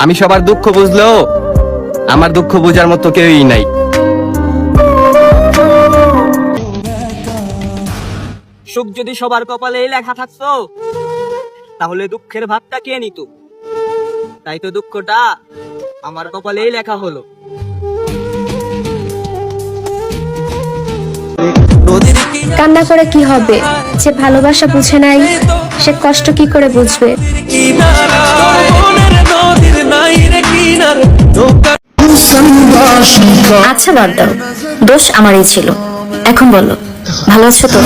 আমি সবার দুঃখ বুঝলেও আমার দুঃখ বোঝার মতো কেউই নাই। সুখ যদি সবার কপালেই লেখা থাকতো তাহলে দুঃখের ভাগটা কে নিত? তাই তো দুঃখটা আমার কপালেই লেখা হলো। কান্না করে কি হবে? যে ভালোবাসা বুঝে নাই সে কষ্ট কি করে বুঝবে? আচ্ছা বাদ দাও, দোষ আমারই ছিল। এখন বলো, ভালো আছো তো?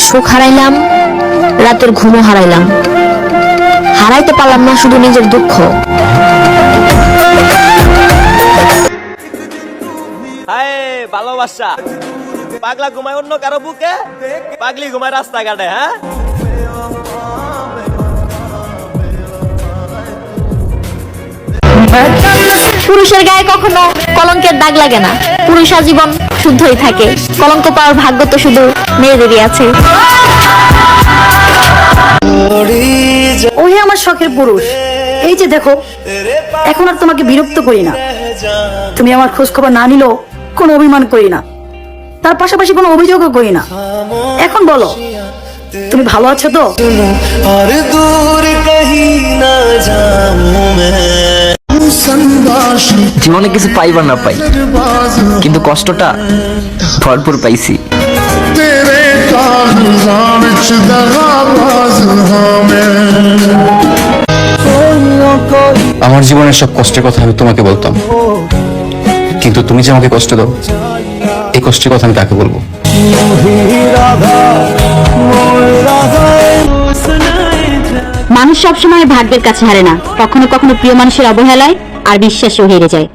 সুখ হারাইলাম, রাতের ঘুমও হারাইলাম, হারাইতে পারলাম না শুধু নিজের দুঃখ। হায় ভালোবাসা, পাগলা ঘুমায় অন্য কারো বুকে, পাগলি ঘুমায় রাস্তাঘাটে। হ্যাঁ, পুরুষের গায়ে কখনো কলঙ্কের দাগ লাগে না, পুরুষ আজীবন শুদ্ধই থাকে। কলঙ্ক পাওয়ার ভাগ্য তো শুধু মেয়েদেরই আছে। ওই আমার শখের পুরুষ। এই যে দেখো, এখন আর তোমাকে বিরক্ত করি না। তুমি আমার খোঁজ খবর না নিলেও কোনো অভিমান করি না, তার পাশাপাশি কোনো অভিযোগও করি না। এখন বলো, তুমি ভালো আছো তো? জীবনে কিছু পাই বা না পাই, কিন্তু কষ্টটা ভরপুর পাইছি। আমার জীবনের সব কষ্টের কথা আমি তোমাকে বলতাম, কিন্তু তুমি যে আমাকে কষ্ট দাও, এই কষ্টের কথা আমি কাকে বলবো? মানুষ সবসময় ভাগ্যের কাছে হারে না, কখনো কখনো প্রিয় মানুষের অবহেলায় আর বিশ্বাসও হেরে যায়।